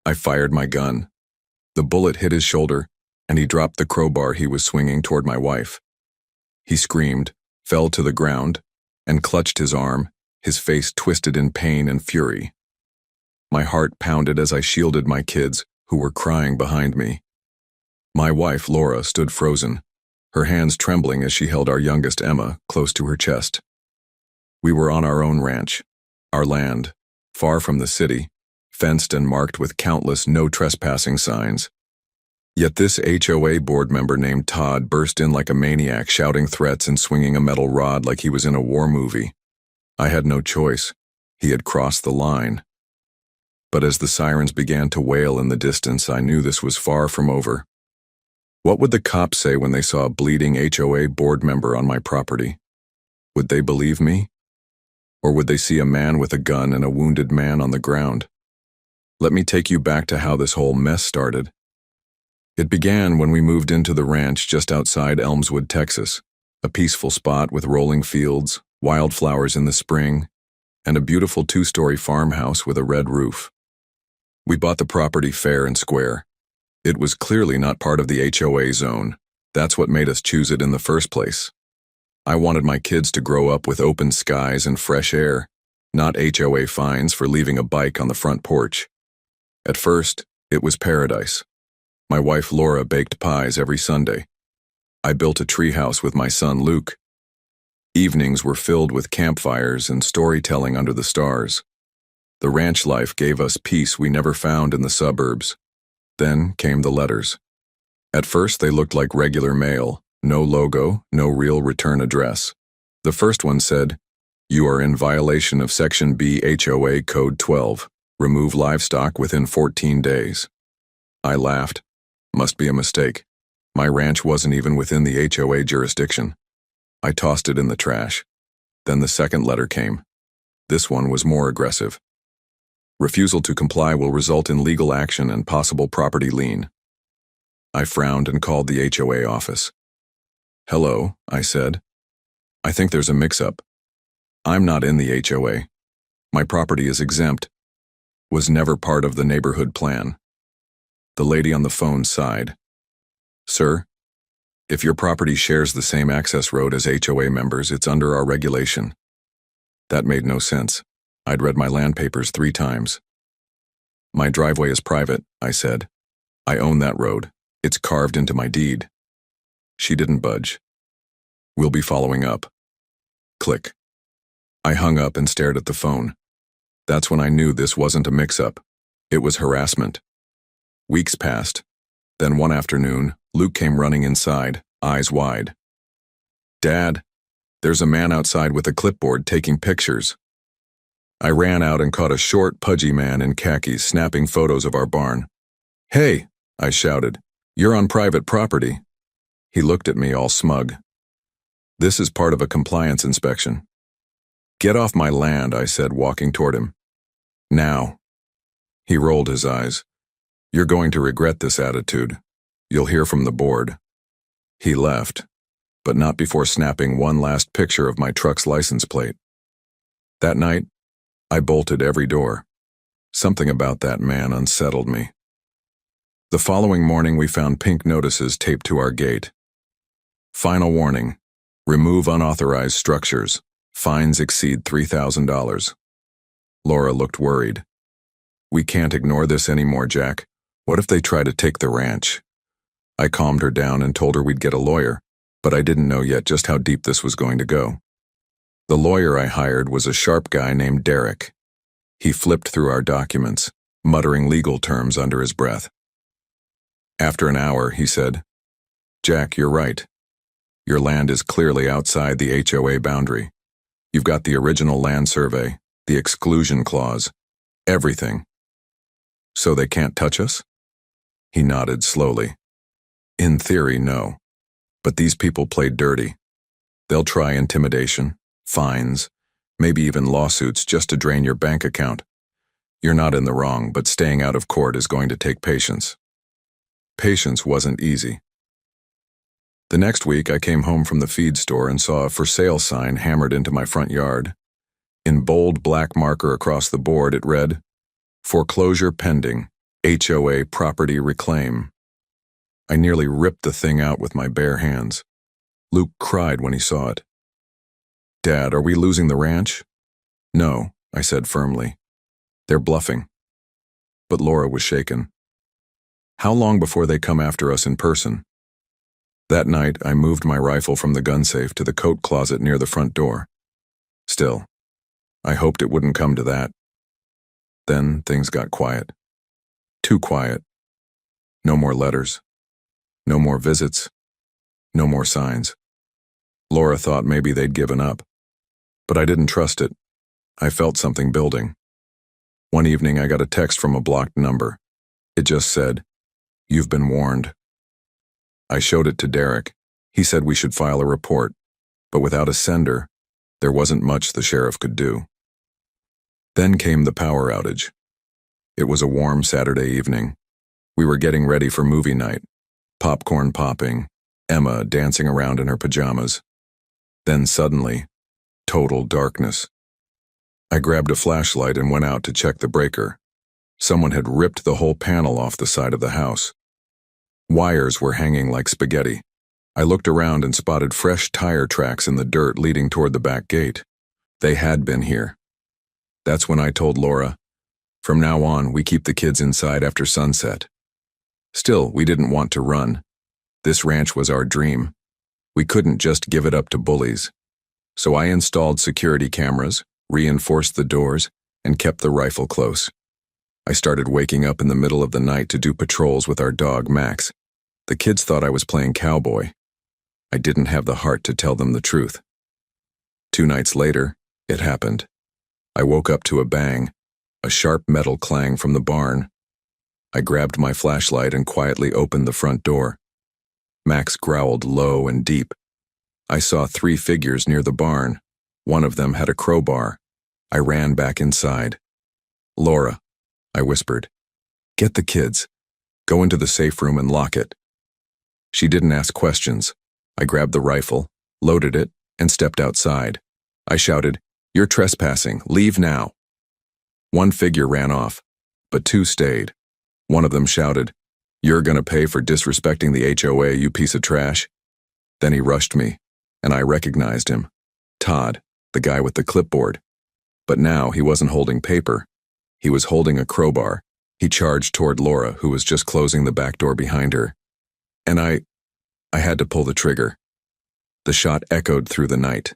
I fired my gun. The bullet hit his shoulder, and he dropped the crowbar he was swinging toward my wife. He screamed, fell to the ground, and clutched his arm, his face twisted in pain and fury. My heart pounded as I shielded my kids, who were crying behind me. My wife, Laura, stood frozen, her hands trembling as she held our youngest, Emma, close to her chest. We were on our own ranch, our land, far from the city, fenced and marked with countless no trespassing signs. Yet this HOA board member named Todd burst in like a maniac, shouting threats and swinging a metal rod like he was in a war movie. I had no choice. He had crossed the line. But as the sirens began to wail in the distance, I knew this was far from over. What would the cops say when they saw a bleeding HOA board member on my property? Would they believe me? Or would they see a man with a gun and a wounded man on the ground? Let me take you back to how this whole mess started. It began when we moved into the ranch just outside Elmswood, Texas, a peaceful spot with rolling fields, wildflowers in the spring, and a beautiful two-story farmhouse with a red roof. We bought the property fair and square. It was clearly not part of the HOA zone. That's what made us choose it in the first place. I wanted my kids to grow up with open skies and fresh air, not HOA fines for leaving a bike on the front porch. At first, it was paradise. My wife Laura baked pies every Sunday. I built a treehouse with my son Luke. Evenings were filled with campfires and storytelling under the stars. The ranch life gave us peace we never found in the suburbs. Then came the letters. At first they looked like regular mail, no logo, no real return address. The first one said, "You are in violation of Section B HOA Code 12. Remove livestock within 14 days. I laughed. Must be a mistake. My ranch wasn't even within the HOA jurisdiction. I tossed it in the trash. Then the second letter came. This one was more aggressive. Refusal to comply will result in legal action and possible property lien. I frowned and called the HOA office. "Hello," I said. "I think there's a mix-up. I'm not in the HOA. My property is exempt. Was never part of the neighborhood plan." The lady on the phone sighed. "Sir, if your property shares the same access road as HOA members, it's under our regulation." That made no sense. I'd read my land papers 3 times. "My driveway is private," I said. "I own that road. It's carved into my deed." She didn't budge. "We'll be following up." Click. I hung up and stared at the phone. That's when I knew this wasn't a mix-up. It was harassment. Weeks passed. Then one afternoon, Luke came running inside, eyes wide. "Dad, there's a man outside with a clipboard taking pictures." I ran out and caught a short, pudgy man in khakis snapping photos of our barn. "Hey," I shouted, "you're on private property." He looked at me all smug. "This is part of a compliance inspection." "Get off my land," I said, walking toward him. "Now." He rolled his eyes. "You're going to regret this attitude. You'll hear from the board." He left, but not before snapping one last picture of my truck's license plate. That night, I bolted every door. Something about that man unsettled me. The following morning, we found pink notices taped to our gate. Final warning: remove unauthorized structures. Fines exceed $3,000. Laura looked worried. "We can't ignore this anymore, Jack. What if they try to take the ranch?" I calmed her down and told her we'd get a lawyer, but I didn't know yet just how deep this was going to go. The lawyer I hired was a sharp guy named Derek. He flipped through our documents, muttering legal terms under his breath. After an hour, he said, "Jack, you're right. Your land is clearly outside the HOA boundary. You've got the original land survey, the exclusion clause, everything. So they can't touch us?" He nodded slowly. "In theory, no. But these people play dirty. They'll try intimidation, fines, maybe even lawsuits just to drain your bank account. You're not in the wrong, but staying out of court is going to take patience." Patience wasn't easy. The next week, I came home from the feed store and saw a for sale sign hammered into my front yard. In bold black marker across the board, it read, "Foreclosure pending. HOA property reclaim. I nearly ripped the thing out with my bare hands. Luke cried when he saw it. "Dad, are we losing the ranch?" "No," I said firmly. "They're bluffing." But Laura was shaken. "How long before they come after us in person?" That night, I moved my rifle from the gun safe to the coat closet near the front door. Still, I hoped it wouldn't come to that. Then things got quiet. Too quiet. No more letters. No more visits. No more signs. Laura thought maybe they'd given up. But I didn't trust it. I felt something building. One evening, I got a text from a blocked number. It just said, "You've been warned." I showed it to Derek. He said we should file a report, but without a sender, there wasn't much the sheriff could do. Then came the power outage. It was a warm Saturday evening. We were getting ready for movie night, popcorn popping, Emma dancing around in her pajamas. Then suddenly, total darkness. I grabbed a flashlight and went out to check the breaker. Someone had ripped the whole panel off the side of the house. Wires were hanging like spaghetti. I looked around and spotted fresh tire tracks in the dirt leading toward the back gate. They had been here. That's when I told Laura, "From now on, we keep the kids inside after sunset." Still, we didn't want to run. This ranch was our dream. We couldn't just give it up to bullies. So I installed security cameras, reinforced the doors, and kept the rifle close. I started waking up in the middle of the night to do patrols with our dog, Max. The kids thought I was playing cowboy. I didn't have the heart to tell them the truth. 2 nights later, it happened. I woke up to a bang, a sharp metal clang from the barn. I grabbed my flashlight and quietly opened the front door. Max growled low and deep. I saw 3 figures near the barn. One of them had a crowbar. I ran back inside. "Laura," I whispered, "get the kids. Go into the safe room and lock it." She didn't ask questions. I grabbed the rifle, loaded it, and stepped outside. I shouted, "You're trespassing. Leave now." 1 figure ran off, but 2 stayed. One of them shouted, "You're gonna pay for disrespecting the HOA, you piece of trash." Then he rushed me, and I recognized him. Todd, the guy with the clipboard. But now he wasn't holding paper. He was holding a crowbar. He charged toward Laura, who was just closing the back door behind her. And I had to pull the trigger. The shot echoed through the night.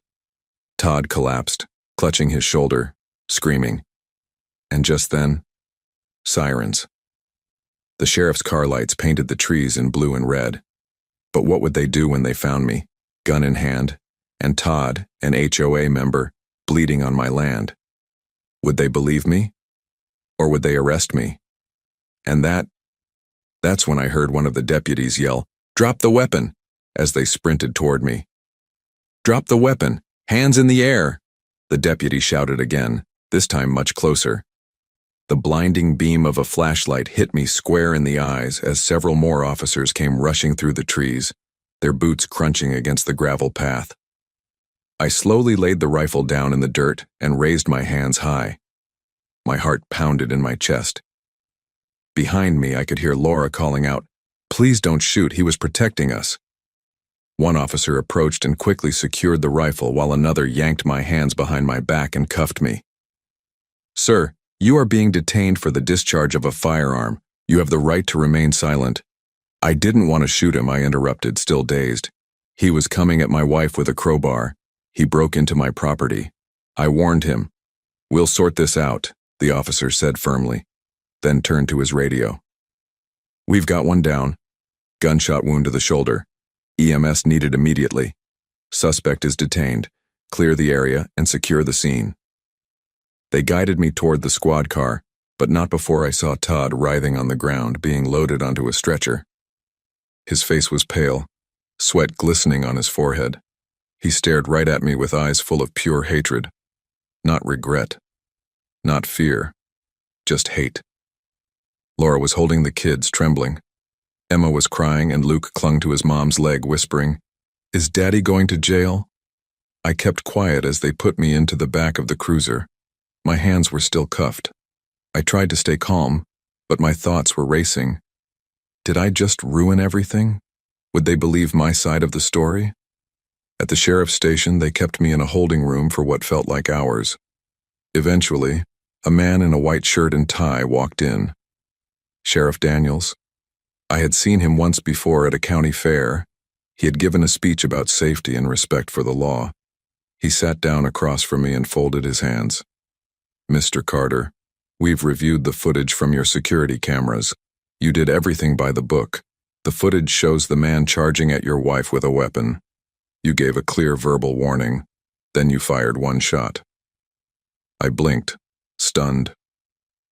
Todd collapsed, clutching his shoulder, screaming. And just then, sirens. The sheriff's car lights painted the trees in blue and red. But what would they do when they found me, gun in hand, and Todd, an HOA member, bleeding on my land? Would they believe me? Or would they arrest me? And that's when I heard one of the deputies yell, "Drop the weapon," as they sprinted toward me. "Drop the weapon! Hands in the air!" The deputy shouted again, this time much closer. The blinding beam of a flashlight hit me square in the eyes as several more officers came rushing through the trees, their boots crunching against the gravel path. I slowly laid the rifle down in the dirt and raised my hands high. My heart pounded in my chest. Behind me, I could hear Laura calling out, "Please don't shoot, he was protecting us." One officer approached and quickly secured the rifle while another yanked my hands behind my back and cuffed me. "Sir, you are being detained for the discharge of a firearm. You have the right to remain silent." I didn't want to shoot him, I interrupted, still dazed. He was coming at my wife with a crowbar. He broke into my property. I warned him. "We'll sort this out," the officer said firmly, then turned to his radio. "We've got one down. Gunshot wound to the shoulder. EMS needed immediately. Suspect is detained. Clear the area and secure the scene." They guided me toward the squad car, but not before I saw Todd writhing on the ground, being loaded onto a stretcher. His face was pale, sweat glistening on his forehead. He stared right at me with eyes full of pure hatred. Not regret. Not fear. Just hate. Laura was holding the kids, trembling. Emma was crying and Luke clung to his mom's leg, whispering, "Is Daddy going to jail?" I kept quiet as they put me into the back of the cruiser. My hands were still cuffed. I tried to stay calm, But my thoughts were racing. Did I just ruin everything? Would they believe my side of the story? At the sheriff's station, they kept me in a holding room for what felt like hours. Eventually, a man in a white shirt and tie walked in. Sheriff Daniels. I had seen him once before at a county fair. He had given a speech about safety and respect for the law. He sat down across from me and folded his hands. Mr. Carter, we've reviewed the footage from your security cameras. You did everything by the book. The footage shows the man charging at your wife with a weapon. You gave a clear verbal warning. Then you fired one shot. I blinked, stunned.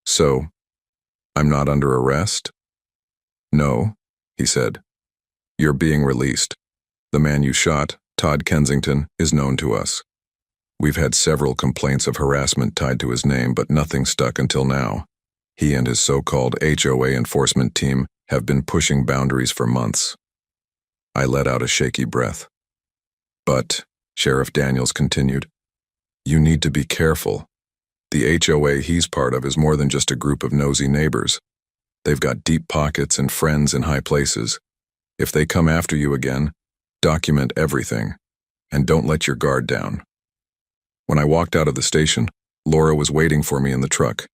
So, I'm not under arrest? No, he said. You're being released. The man you shot, Todd Kensington, is known to us. We've had several complaints of harassment tied to his name, but nothing stuck until now. He and his so-called HOA enforcement team have been pushing boundaries for months. I let out a shaky breath. But, Sheriff Daniels continued, you need to be careful. The HOA he's part of is more than just a group of nosy neighbors. They've got deep pockets and friends in high places. If they come after you again, document everything, and don't let your guard down. When I walked out of the station, Laura was waiting for me in the truck.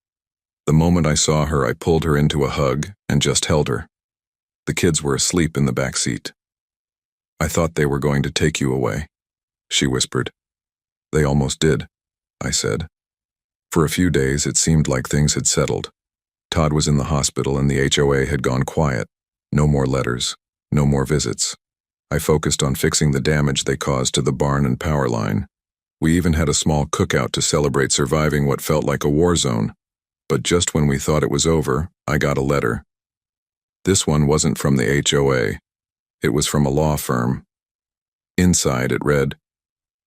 The moment I saw her, I pulled her into a hug and just held her. The kids were asleep in the back seat. I thought they were going to take you away, she whispered. They almost did, I said. For a few days, it seemed like things had settled. Todd was in the hospital and the HOA had gone quiet. No more letters, no more visits. I focused on fixing the damage they caused to the barn and power line. We even had a small cookout to celebrate surviving what felt like a war zone. But just when we thought it was over, I got a letter. This one wasn't from the HOA. It was from a law firm. Inside it read,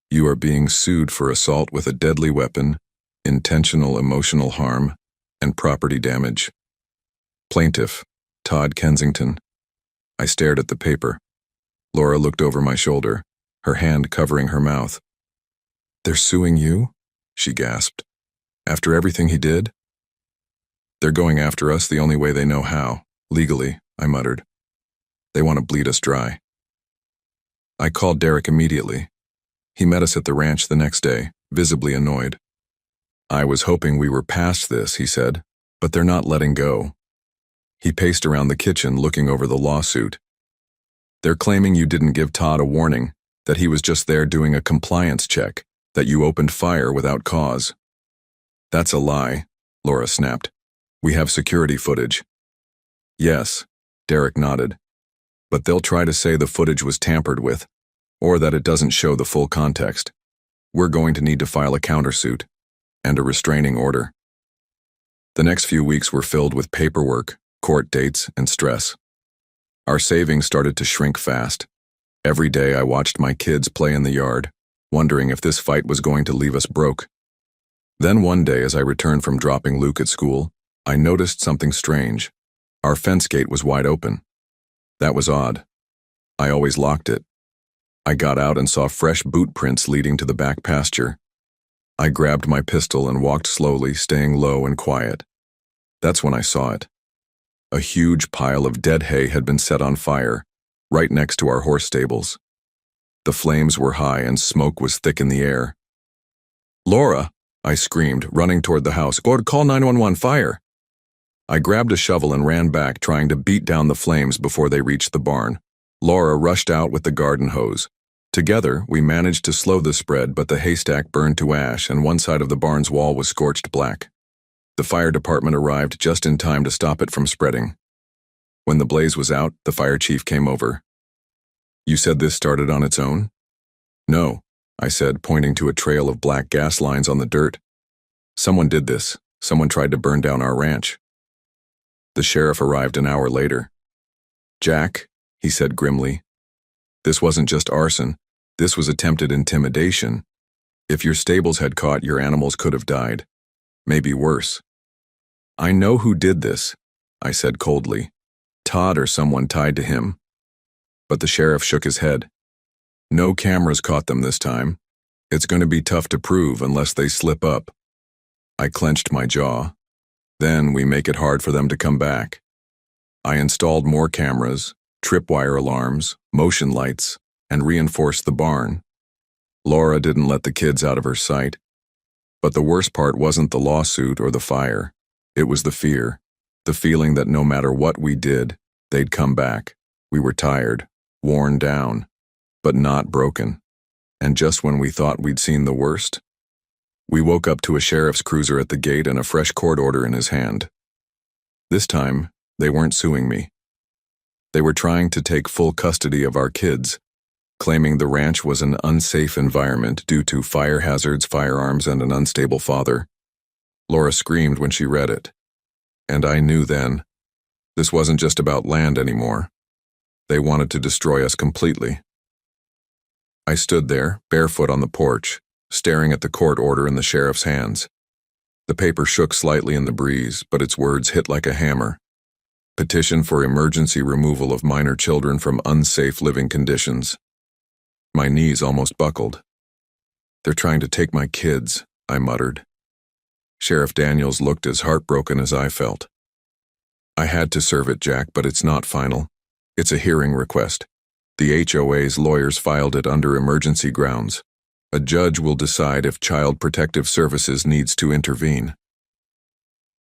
"You are being sued for assault with a deadly weapon, intentional emotional harm, and property damage. Plaintiff, Todd Kensington." I stared at the paper. Laura looked over my shoulder, her hand covering her mouth. "They're suing you?" she gasped. "After everything he did?" "They're going after us the only way they know how, legally," I muttered. "They want to bleed us dry." I called Derek immediately. He met us at the ranch the next day, visibly annoyed. "I was hoping we were past this," he said, "but they're not letting go." He paced around the kitchen looking over the lawsuit. "They're claiming you didn't give Todd a warning, that he was just there doing a compliance check, that you opened fire without cause." "That's a lie," Laura snapped. "We have security footage." "Yes," Derek nodded. "But they'll try to say the footage was tampered with, or that it doesn't show the full context. We're going to need to file a countersuit and a restraining order." The next few weeks were filled with paperwork, court dates, and stress. Our savings started to shrink fast. Every day I watched my kids play in the yard, wondering if this fight was going to leave us broke. Then one day, as I returned from dropping Luke at school, I noticed something strange. Our fence gate was wide open. That was odd. I always locked it. I got out and saw fresh boot prints leading to the back pasture. I grabbed my pistol and walked slowly, staying low and quiet. That's when I saw it. A huge pile of dead hay had been set on fire, right next to our horse stables. The flames were high and smoke was thick in the air. "Laura!" I screamed, running toward the house. "Go to call 911, fire!" I grabbed a shovel and ran back, trying to beat down the flames before they reached the barn. Laura rushed out with the garden hose. Together, we managed to slow the spread, but the haystack burned to ash and one side of the barn's wall was scorched black. The fire department arrived just in time to stop it from spreading. When the blaze was out, the fire chief came over. "You said this started on its own?" "No," I said, pointing to a trail of black gas lines on the dirt. "Someone did this. Someone tried to burn down our ranch." The sheriff arrived an hour later. "Jack," he said grimly, "this wasn't just arson. This was attempted intimidation. If your stables had caught, your animals could have died. Maybe worse." "I know who did this," I said coldly. "Todd or someone tied to him." But the sheriff shook his head. "No cameras caught them this time. It's going to be tough to prove unless they slip up." I clenched my jaw. Then we make it hard for them to come back. I installed more cameras, tripwire alarms, motion lights, and reinforced the barn. Laura didn't let the kids out of her sight. But the worst part wasn't the lawsuit or the fire. It was the fear, the feeling that no matter what we did, they'd come back. We were tired, worn down, but not broken. And just when we thought we'd seen the worst, we woke up to a sheriff's cruiser at the gate and a fresh court order in his hand. This time, they weren't suing me. They were trying to take full custody of our kids, claiming the ranch was an unsafe environment due to fire hazards, firearms, and an unstable father. Laura screamed when she read it. And I knew then, this wasn't just about land anymore. They wanted to destroy us completely. I stood there, barefoot on the porch, staring at the court order in the sheriff's hands. The paper shook slightly in the breeze, but its words hit like a hammer. Petition for emergency removal of minor children from unsafe living conditions. My knees almost buckled. They're trying to take my kids, I muttered. Sheriff Daniels looked as heartbroken as I felt. I had to serve it, Jack, but it's not final. It's a hearing request. The HOA's lawyers filed it under emergency grounds. A judge will decide if Child Protective Services needs to intervene.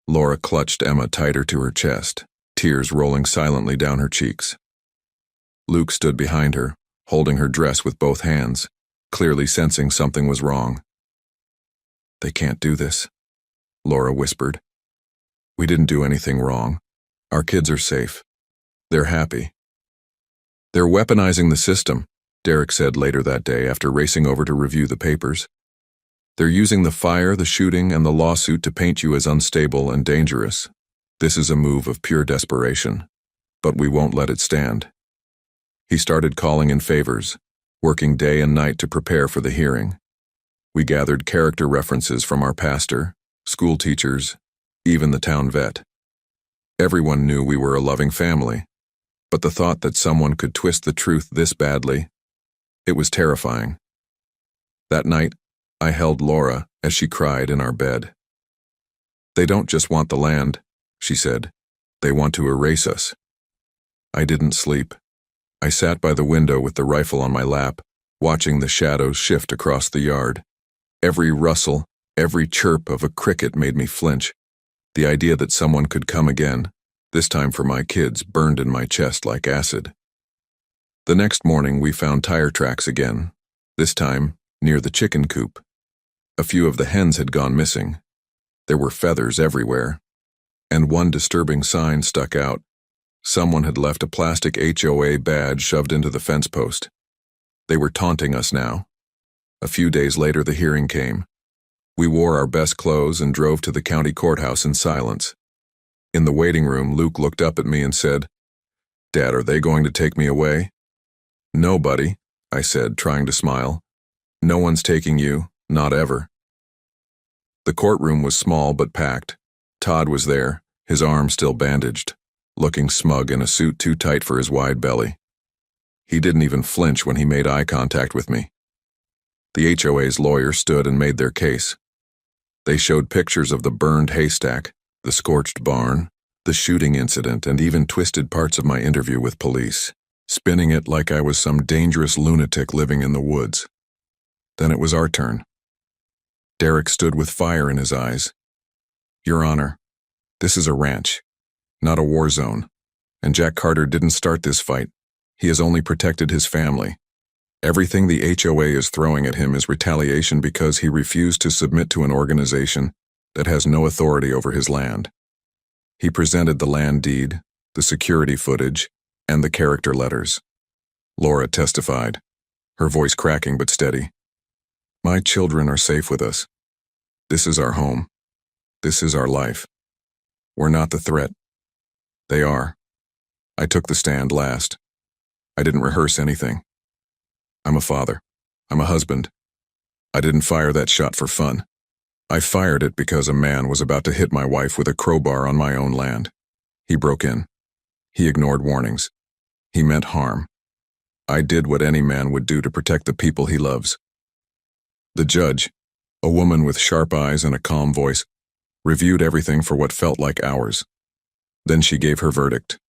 Laura clutched Emma tighter to her chest, tears rolling silently down her cheeks. Luke stood behind her, holding her dress with both hands, clearly sensing something was wrong. They can't do this, Laura whispered. We didn't do anything wrong. Our kids are safe. They're happy. They're weaponizing the system, Derek said later that day after racing over to review the papers. They're using the fire, the shooting, and the lawsuit to paint you as unstable and dangerous. This is a move of pure desperation, but we won't let it stand. He started calling in favors, working day and night to prepare for the hearing. We gathered character references from our pastor, school teachers, even the town vet. Everyone knew we were a loving family, but the thought that someone could twist the truth this badly, it was terrifying. That night, I held Laura as she cried in our bed. They don't just want the land, she said. They want to erase us. I didn't sleep. I sat by the window with the rifle on my lap, watching the shadows shift across the yard. Every rustle, every chirp of a cricket made me flinch. The idea that someone could come again, this time for my kids, burned in my chest like acid. The next morning we found tire tracks again, this time near the chicken coop. A few of the hens had gone missing. There were feathers everywhere. And one disturbing sign stuck out. Someone had left a plastic HOA badge shoved into the fence post. They were taunting us now. A few days later the hearing came. We wore our best clothes and drove to the county courthouse in silence. In the waiting room, Luke looked up at me and said, "Dad, are they going to take me away?" "No, buddy," I said, trying to smile. "No one's taking you, not ever." The courtroom was small but packed. Todd was there, his arm still bandaged, looking smug in a suit too tight for his wide belly. He didn't even flinch when he made eye contact with me. The HOA's lawyer stood and made their case. They showed pictures of the burned haystack, the scorched barn, the shooting incident, and even twisted parts of my interview with police, spinning it like I was some dangerous lunatic living in the woods. Then it was our turn. Derek stood with fire in his eyes. "Your Honor, this is a ranch, not a war zone, and Jack Carter didn't start this fight. He has only protected his family. Everything the HOA is throwing at him is retaliation because he refused to submit to an organization that has no authority over his land." He presented the land deed, the security footage, and the character letters. Laura testified, her voice cracking but steady. "My children are safe with us. This is our home. This is our life. We're not the threat. They are." I took the stand last. I didn't rehearse anything. I'm a father. I'm a husband. I didn't fire that shot for fun. I fired it because a man was about to hit my wife with a crowbar on my own land. He broke in. He ignored warnings. He meant harm. I did what any man would do to protect the people he loves. The judge, a woman with sharp eyes and a calm voice, reviewed everything for what felt like hours. Then she gave her verdict.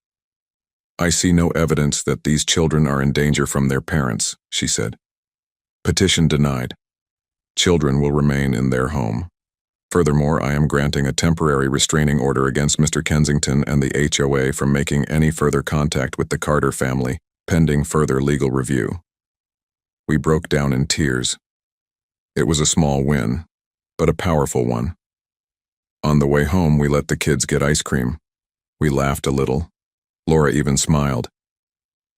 "I see no evidence that these children are in danger from their parents," she said. "Petition denied. Children will remain in their home. Furthermore, I am granting a temporary restraining order against Mr. Kensington and the HOA from making any further contact with the Carter family, pending further legal review." We broke down in tears. It was a small win, but a powerful one. On the way home, we let the kids get ice cream. We laughed a little. Laura even smiled.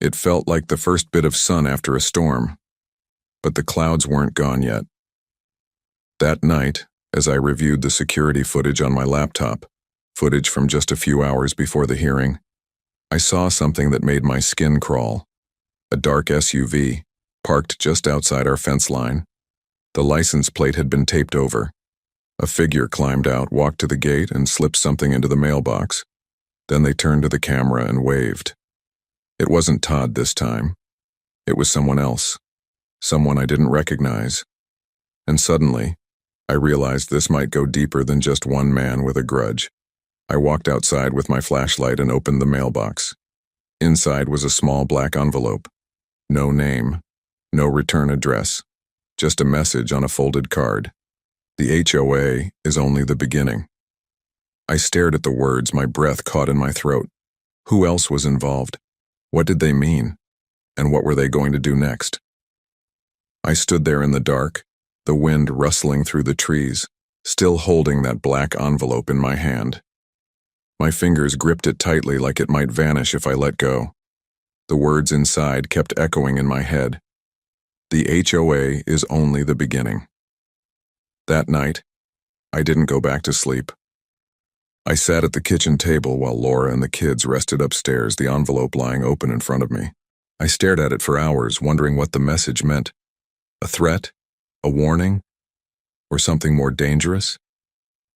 It felt like the first bit of sun after a storm, but the clouds weren't gone yet. That night, as I reviewed the security footage on my laptop, footage from just a few hours before the hearing, I saw something that made my skin crawl. A dark SUV, parked just outside our fence line. The license plate had been taped over. A figure climbed out, walked to the gate, and slipped something into the mailbox. Then they turned to the camera and waved. It wasn't Todd this time. It was someone else. Someone I didn't recognize. And suddenly, I realized this might go deeper than just one man with a grudge. I walked outside with my flashlight and opened the mailbox. Inside was a small black envelope. No name, no return address, just a message on a folded card. "The HOA is only the beginning." I stared at the words, my breath caught in my throat. Who else was involved? What did they mean? And what were they going to do next? I stood there in the dark, the wind rustling through the trees, still holding that black envelope in my hand. My fingers gripped it tightly like it might vanish if I let go. The words inside kept echoing in my head. The HOA is only the beginning. That night, I didn't go back to sleep. I sat at the kitchen table while Laura and the kids rested upstairs, the envelope lying open in front of me. I stared at it for hours, wondering what the message meant. A threat? A warning? Or something more dangerous?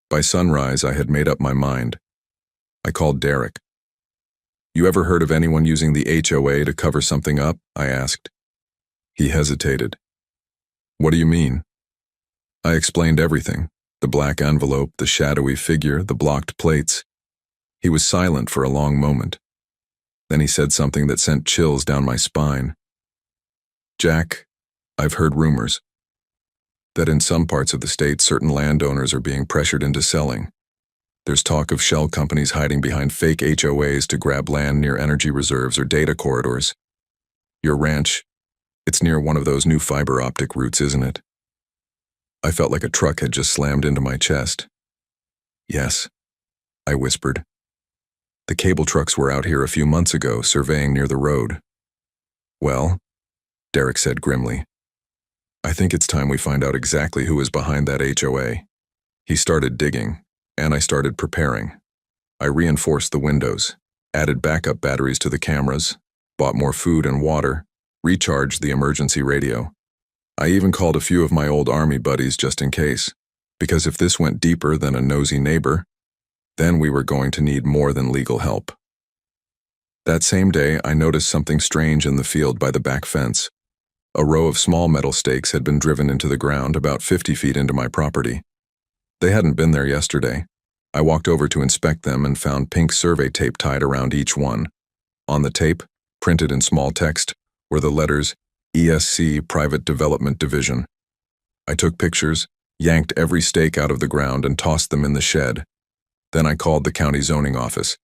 By sunrise, I had made up my mind. I called Derek. "You ever heard of anyone using the HOA to cover something up?" I asked. He hesitated. "What do you mean?" I explained everything. The black envelope, the shadowy figure, the blocked plates. He was silent for a long moment. Then he said something that sent chills down my spine. "Jack, I've heard rumors that in some parts of the state, certain landowners are being pressured into selling. There's talk of shell companies hiding behind fake HOAs to grab land near energy reserves or data corridors. Your ranch, it's near one of those new fiber optic routes, isn't it?" I felt like a truck had just slammed into my chest. "Yes," I whispered. "The cable trucks were out here a few months ago, surveying near the road." "Well," Derek said grimly, "I think it's time we find out exactly who is behind that HOA." He started digging, and I started preparing. I reinforced the windows, added backup batteries to the cameras, bought more food and water, recharged the emergency radio. I even called a few of my old army buddies just in case, because if this went deeper than a nosy neighbor, then we were going to need more than legal help. That same day, I noticed something strange in the field by the back fence. A row of small metal stakes had been driven into the ground about 50 feet into my property. They hadn't been there yesterday. I walked over to inspect them and found pink survey tape tied around each one. On the tape, printed in small text, were the letters ESC Private Development Division. I took pictures, yanked every stake out of the ground and tossed them in the shed. Then I called the county zoning office.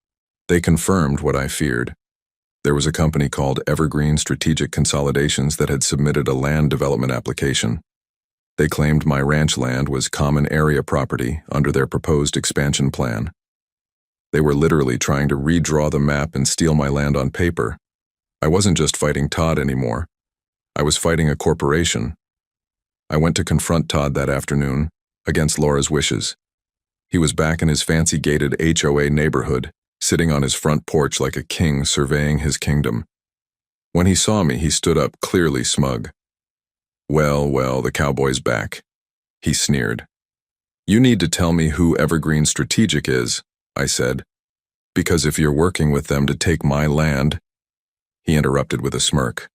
They confirmed what I feared. There was a company called Evergreen Strategic Consolidations that had submitted a land development application. They claimed my ranch land was common area property under their proposed expansion plan. They were literally trying to redraw the map and steal my land on paper. I wasn't just fighting Todd anymore. I was fighting a corporation. I went to confront Todd that afternoon, against Laura's wishes. He was back in his fancy gated HOA neighborhood, sitting on his front porch like a king surveying his kingdom. When he saw me, he stood up, clearly smug. Well, the cowboy's back," he sneered. "You need to tell me who Evergreen Strategic is," I said, "because if you're working with them to take my land—" He interrupted with a smirk.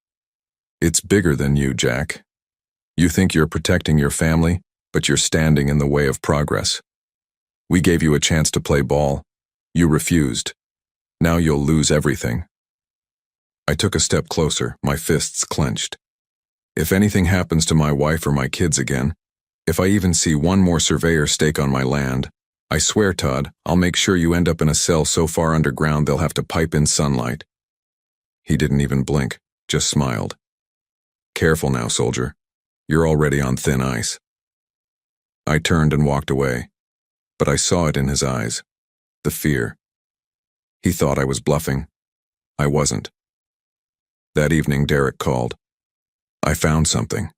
"It's bigger than you, Jack. You think you're protecting your family, but you're standing in the way of progress. We gave you a chance to play ball. You refused. Now you'll lose everything. I took a step closer, my fists clenched. If anything happens to my wife or my kids again, if I even see one more surveyor stake on my land, I swear, Todd, I'll make sure you end up in a cell so far underground they'll have to pipe in sunlight. He didn't even blink, just smiled. Careful now, soldier. You're already on thin ice. I turned and walked away, but I saw it in his eyes, the fear. He thought I was bluffing. I wasn't. That evening, Derek called. I found something.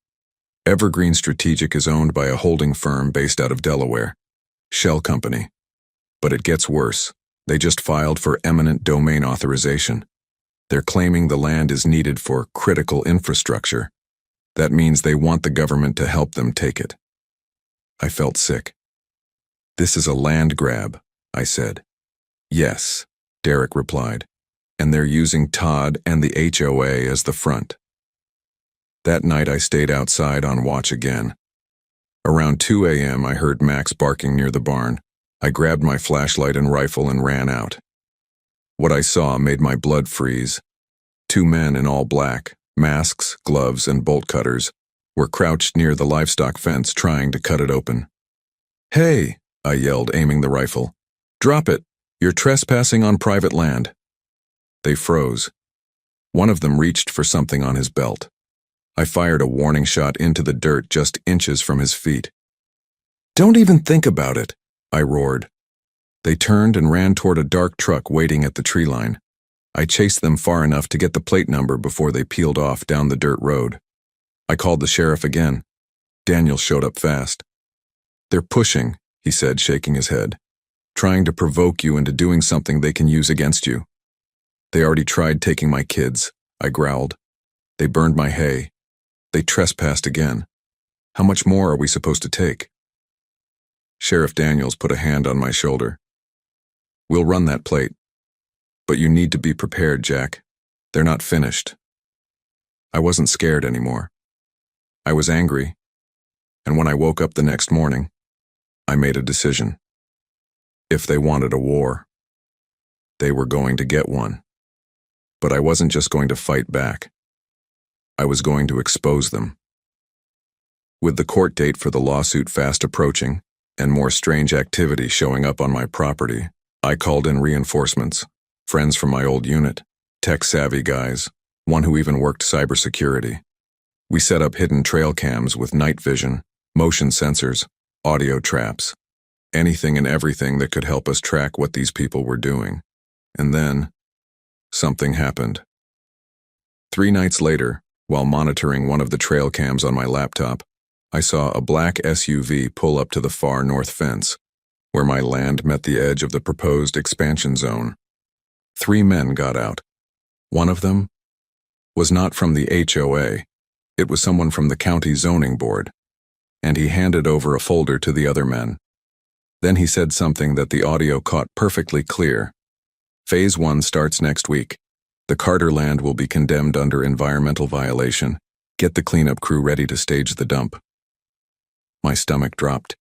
Evergreen Strategic is owned by a holding firm based out of Delaware. Shell Company. But it gets worse. They just filed for eminent domain authorization. They're claiming the land is needed for critical infrastructure. That means they want the government to help them take it. I felt sick. This is a land grab, I said. Yes, Derek replied, and they're using Todd and the HOA as the front. That night I stayed outside on watch again. Around 2 a.m. I heard Max barking near the barn. I grabbed my flashlight and rifle and ran out. What I saw made my blood freeze. 2 men in all black, masks, gloves, and bolt cutters, were crouched near the livestock fence trying to cut it open. Hey, I yelled, aiming the rifle. Drop it! You're trespassing on private land. They froze. One of them reached for something on his belt. I fired a warning shot into the dirt just inches from his feet. Don't even think about it, I roared. They turned and ran toward a dark truck waiting at the tree line. I chased them far enough to get the plate number before they peeled off down the dirt road. I called the sheriff again. Daniel showed up fast. They're pushing, he said, shaking his head, trying to provoke you into doing something they can use against you. They already tried taking my kids, I growled. They burned my hay. They trespassed again. How much more are we supposed to take? Sheriff Daniels put a hand on my shoulder. We'll run that plate. But you need to be prepared, Jack. They're not finished. I wasn't scared anymore. I was angry. And when I woke up the next morning, I made a decision. If they wanted a war, they were going to get one. But I wasn't just going to fight back. I was going to expose them. With the court date for the lawsuit fast approaching, and more strange activity showing up on my property, I called in reinforcements, friends from my old unit, tech-savvy guys, one who even worked cybersecurity. We set up hidden trail cams with night vision, motion sensors, audio traps, anything and everything that could help us track what these people were doing. And then, something happened. 3 nights later, while monitoring one of the trail cams on my laptop, I saw a black SUV pull up to the far north fence, where my land met the edge of the proposed expansion zone. 3 men got out. One of them was not from the HOA. It was someone from the county zoning board, and he handed over a folder to the other men. Then he said something that the audio caught perfectly clear. Phase 1 starts next week. The Carter land will be condemned under environmental violation. Get the cleanup crew ready to stage the dump. My stomach dropped.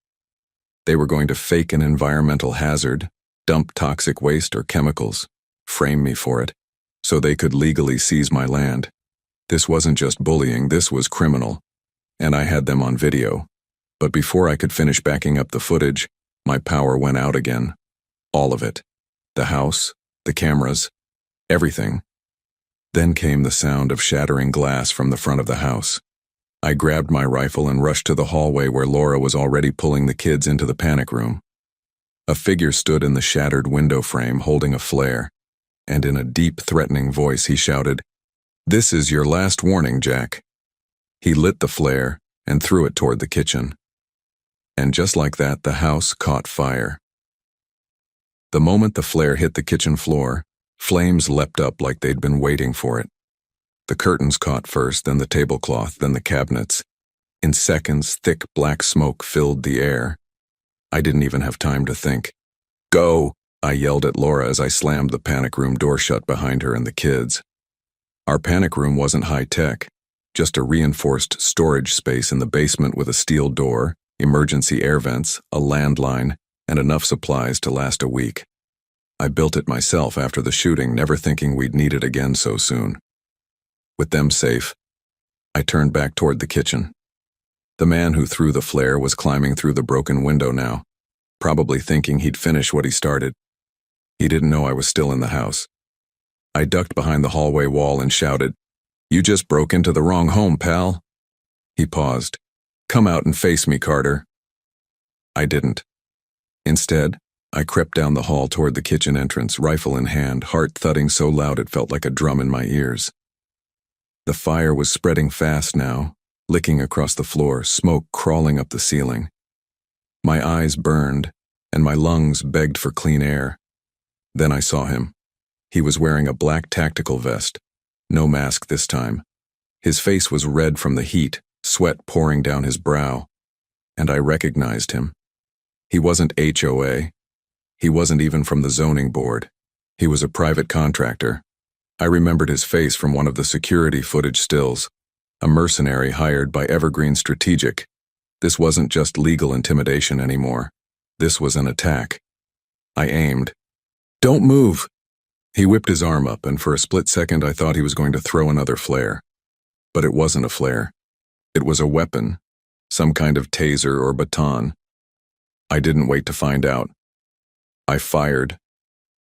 They were going to fake an environmental hazard, dump toxic waste or chemicals, frame me for it, so they could legally seize my land. This wasn't just bullying, this was criminal. And I had them on video. But before I could finish backing up the footage, my power went out again. All of it. The house, the cameras, everything. Then came the sound of shattering glass from the front of the house. I grabbed my rifle and rushed to the hallway where Laura was already pulling the kids into the panic room. A figure stood in the shattered window frame holding a flare, and in a deep, threatening voice he shouted, "This is your last warning, Jack." He lit the flare and threw it toward the kitchen. And just like that, the house caught fire. The moment the flare hit the kitchen floor, flames leapt up like they'd been waiting for it. The curtains caught first, then the tablecloth, then the cabinets. In seconds, thick black smoke filled the air. I didn't even have time to think. "Go!" I yelled at Laura as I slammed the panic room door shut behind her and the kids. Our panic room wasn't high-tech, just a reinforced storage space in the basement with a steel door, emergency air vents, a landline, and enough supplies to last a week. I built it myself after the shooting, never thinking we'd need it again so soon. With them safe, I turned back toward the kitchen. The man who threw the flare was climbing through the broken window now, probably thinking he'd finish what he started. He didn't know I was still in the house. I ducked behind the hallway wall and shouted, "You just broke into the wrong home, pal." He paused. "Come out and face me, Carter." I didn't. Instead, I crept down the hall toward the kitchen entrance, rifle in hand, heart thudding so loud it felt like a drum in my ears. The fire was spreading fast now, licking across the floor, smoke crawling up the ceiling. My eyes burned, and my lungs begged for clean air. Then I saw him. He was wearing a black tactical vest, no mask this time. His face was red from the heat, sweat pouring down his brow, and I recognized him. He wasn't HOA. He wasn't even from the zoning board. He was a private contractor. I remembered his face from one of the security footage stills, a mercenary hired by Evergreen Strategic. This wasn't just legal intimidation anymore. This was an attack. I aimed. "Don't move!" He whipped his arm up, and for a split second I thought he was going to throw another flare. But it wasn't a flare. It was a weapon, some kind of taser or baton. I didn't wait to find out. I fired.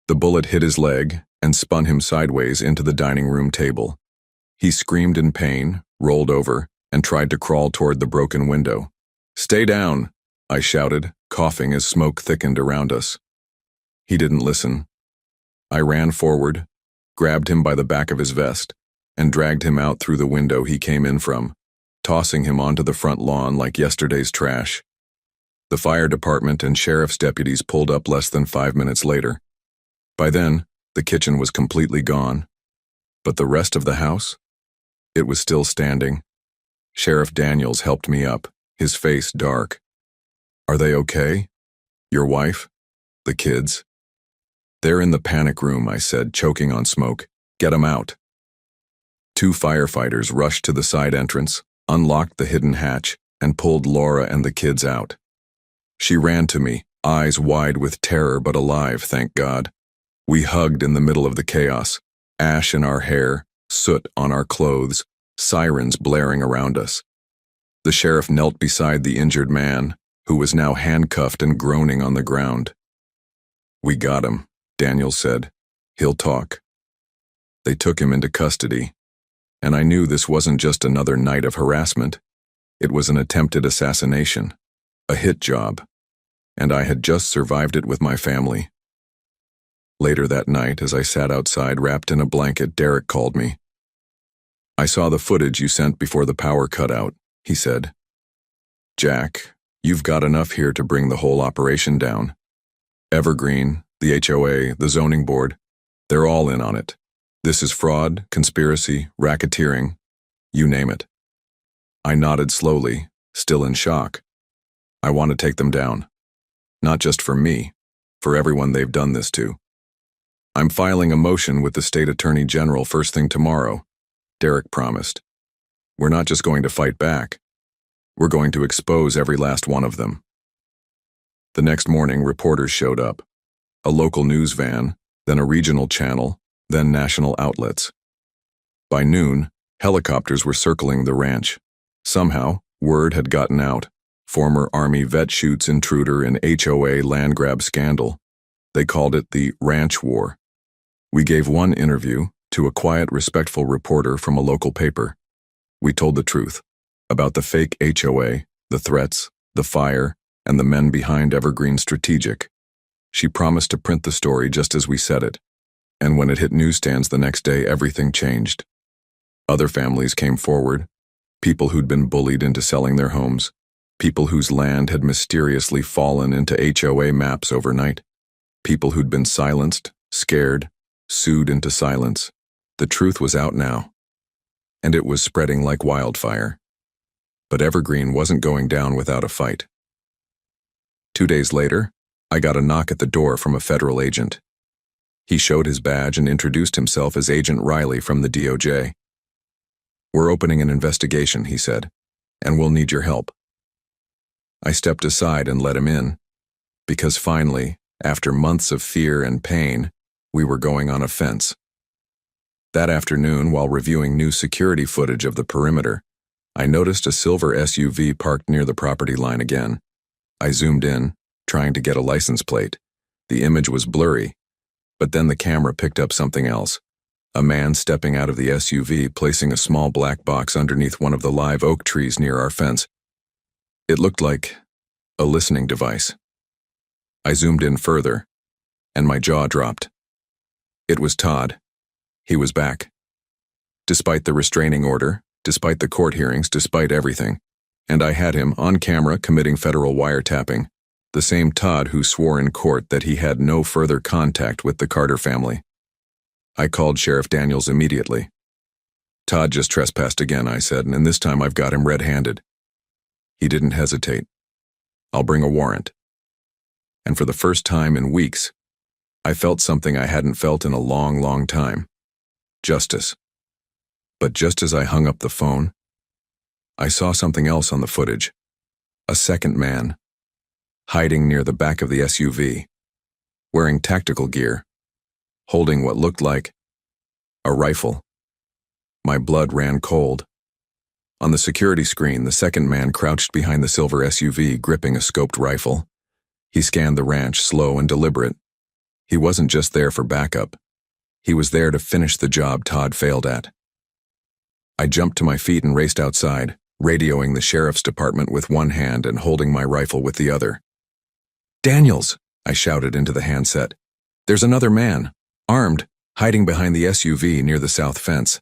The bullet hit his leg and spun him sideways into the dining room table. He screamed in pain, rolled over, and tried to crawl toward the broken window. "Stay down," I shouted, coughing as smoke thickened around us. He didn't listen. I ran forward, grabbed him by the back of his vest, and dragged him out through the window he came in from, tossing him onto the front lawn like yesterday's trash. The fire department and sheriff's deputies pulled up less than 5 minutes later. By then, the kitchen was completely gone. But the rest of the house? It was still standing. Sheriff Daniels helped me up, his face dark. "Are they okay? Your wife? The kids?" "They're in the panic room," I said, choking on smoke. "Get 'em out." 2 firefighters rushed to the side entrance, unlocked the hidden hatch, and pulled Laura and the kids out. She ran to me, eyes wide with terror but alive, thank God. We hugged in the middle of the chaos, ash in our hair, soot on our clothes, sirens blaring around us. The sheriff knelt beside the injured man, who was now handcuffed and groaning on the ground. "We got him," Daniels said. "He'll talk." They took him into custody, and I knew this wasn't just another night of harassment. It was an attempted assassination, a hit job, and I had just survived it with my family. Later that night, as I sat outside wrapped in a blanket, Derek called me. "I saw the footage you sent before the power cut out," he said. "Jack, you've got enough here to bring the whole operation down. Evergreen, the HOA, the zoning board, they're all in on it. This is fraud, conspiracy, racketeering, you name it." I nodded slowly, still in shock. "I want to take them down. Not just for me, for everyone they've done this to. I'm filing a motion with the state attorney general first thing tomorrow," Derek promised. "We're not just going to fight back. We're going to expose every last one of them." The next morning, reporters showed up. A local news van, then a regional channel, then national outlets. By noon, helicopters were circling the ranch. Somehow, word had gotten out. Former Army vet shoots intruder in HOA land grab scandal. They called it the Ranch War. We gave one interview to a quiet, respectful reporter from a local paper. We told the truth about the fake HOA, the threats, the fire, and the men behind Evergreen Strategic. She promised to print the story just as we said it, and when it hit newsstands the next day, everything changed. Other families came forward, people who'd been bullied into selling their homes, people whose land had mysteriously fallen into HOA maps overnight, people who'd been silenced, scared, sued into silence. The truth was out now, and it was spreading like wildfire. But Evergreen wasn't going down without a fight. 2 days later, I got a knock at the door from a federal agent. He showed his badge and introduced himself as Agent Riley from the DOJ. "We're opening an investigation," he said, "and we'll need your help." I stepped aside and let him in. because finally, after months of fear and pain, we were going on a fence. That afternoon, while reviewing new security footage of the perimeter, I noticed a silver SUV parked near the property line again. I zoomed in, trying to get a license plate. The image was blurry, but then the camera picked up something else. A man stepping out of the SUV, placing a small black box underneath one of the live oak trees near our fence. It looked like a listening device. I zoomed in further, and my jaw dropped. It was Todd. He was back. Despite the restraining order, despite the court hearings, despite everything. And I had him on camera committing federal wiretapping, the same Todd who swore in court that he had no further contact with the Carter family. I called Sheriff Daniels immediately. Todd just trespassed again, I said, and this time I've got him red-handed. He didn't hesitate. I'll bring a warrant. And for the first time in weeks, I felt something I hadn't felt in a long, long time. Justice. But just as I hung up the phone, I saw something else on the footage. A second man, hiding near the back of the SUV, wearing tactical gear, holding what looked like a rifle. My blood ran cold. On the security screen, the second man crouched behind the silver SUV, gripping a scoped rifle. He scanned the ranch, slow and deliberate. He wasn't just there for backup. He was there to finish the job Todd failed at. I jumped to my feet and raced outside, radioing the sheriff's department with one hand and holding my rifle with the other. "Daniels!" I shouted into the handset. "There's another man, armed, hiding behind the SUV near the south fence.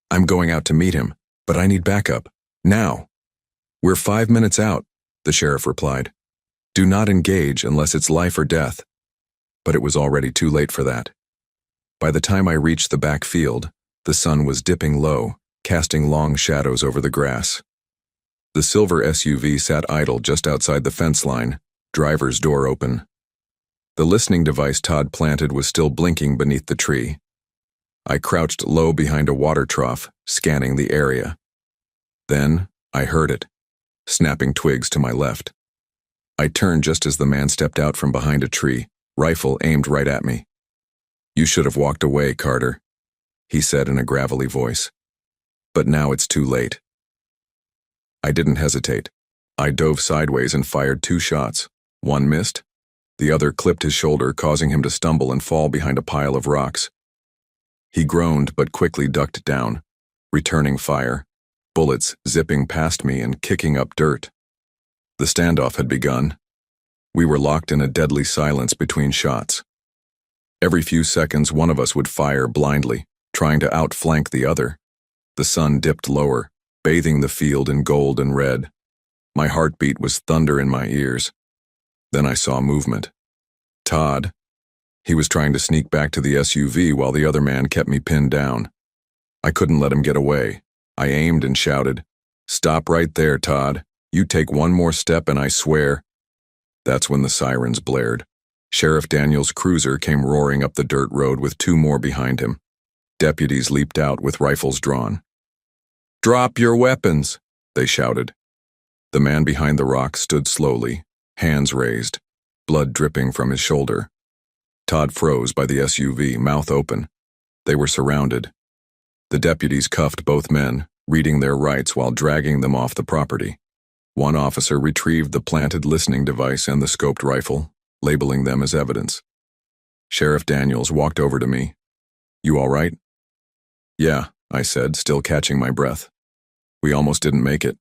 I'm going out to meet him, but I need backup. Now." "We're 5 minutes out," the sheriff replied. "Do not engage unless it's life or death." But it was already too late for that. By the time I reached the back field, the sun was dipping low, casting long shadows over the grass. The silver SUV sat idle just outside the fence line, driver's door open. The listening device Todd planted was still blinking beneath the tree. I crouched low behind a water trough, scanning the area. Then I heard it, snapping twigs to my left. I turned just as the man stepped out from behind a tree, rifle aimed right at me. "You should have walked away, Carter," he said in a gravelly voice. "But now it's too late." I didn't hesitate. I dove sideways and fired 2 shots. One missed. The other clipped his shoulder, causing him to stumble and fall behind a pile of rocks. He groaned but quickly ducked down, returning fire, bullets zipping past me and kicking up dirt. The standoff had begun. We were locked in a deadly silence between shots. Every few seconds, one of us would fire blindly, trying to outflank the other. The sun dipped lower, bathing the field in gold and red. My heartbeat was thunder in my ears. Then I saw movement. Todd. He was trying to sneak back to the SUV while the other man kept me pinned down. I couldn't let him get away. I aimed and shouted, "Stop right there, Todd. You take one more step and I swear." That's when the sirens blared. Sheriff Daniels' cruiser came roaring up the dirt road with 2 more behind him. Deputies leaped out with rifles drawn. "Drop your weapons," they shouted. The man behind the rock stood slowly, hands raised, blood dripping from his shoulder. Todd froze by the SUV, mouth open. They were surrounded. The deputies cuffed both men, reading their rights while dragging them off the property. One officer retrieved the planted listening device and the scoped rifle, labeling them as evidence. Sheriff Daniels walked over to me. "You all right?" "Yeah," I said, still catching my breath. "We almost didn't make it."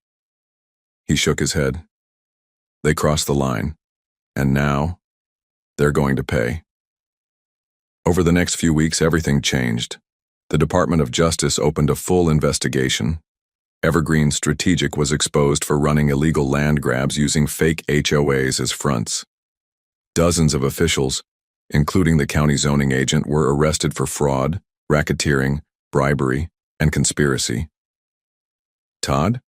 He shook his head. "They crossed the line, and now they're going to pay." Over the next few weeks, everything changed. The Department of Justice opened a full investigation. Evergreen Strategic was exposed for running illegal land grabs using fake HOAs as fronts. Dozens of officials, including the county zoning agent, were arrested for fraud, racketeering, bribery, and conspiracy. Todd?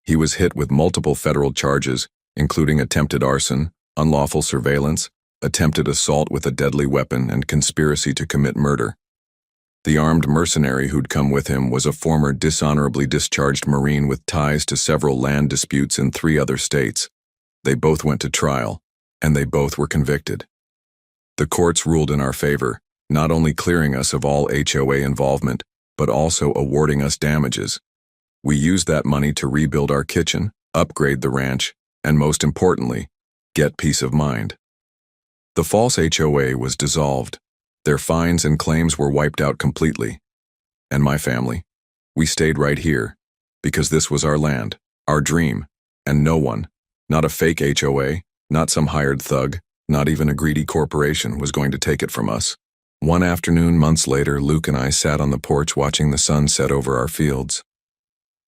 He was hit with multiple federal charges, including attempted arson, unlawful surveillance, attempted assault with a deadly weapon, and conspiracy to commit murder. The armed mercenary who'd come with him was a former dishonorably discharged Marine with ties to several land disputes in 3 other states. They both went to trial, and they both were convicted. The courts ruled in our favor, not only clearing us of all HOA involvement, but also awarding us damages. We used that money to rebuild our kitchen, upgrade the ranch, and most importantly, get peace of mind. The false HOA was dissolved. Their fines and claims were wiped out completely. And my family, we stayed right here, because this was our land, our dream, and no one, not a fake HOA, not some hired thug, not even a greedy corporation was going to take it from us. One afternoon, months later, Luke and I sat on the porch watching the sun set over our fields.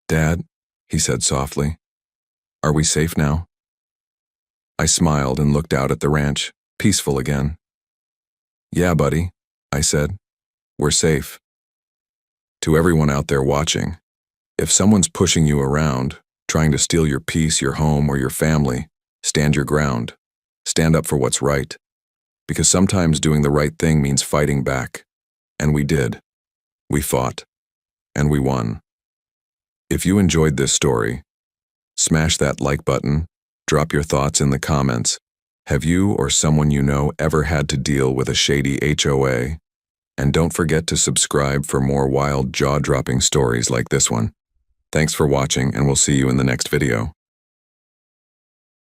"Dad," he said softly, "are we safe now?" I smiled and looked out at the ranch, peaceful again. "Yeah, buddy," I said, "we're safe." To everyone out there watching, if someone's pushing you around, trying to steal your peace, your home, or your family, stand your ground. Stand up for what's right. Because sometimes doing the right thing means fighting back. And we did. We fought. And we won. If you enjoyed this story, smash that like button, drop your thoughts in the comments. Have you or someone you know ever had to deal with a shady HOA? And don't forget to subscribe for more wild, jaw-dropping stories like this one. Thanks for watching, and we'll see you in the next video.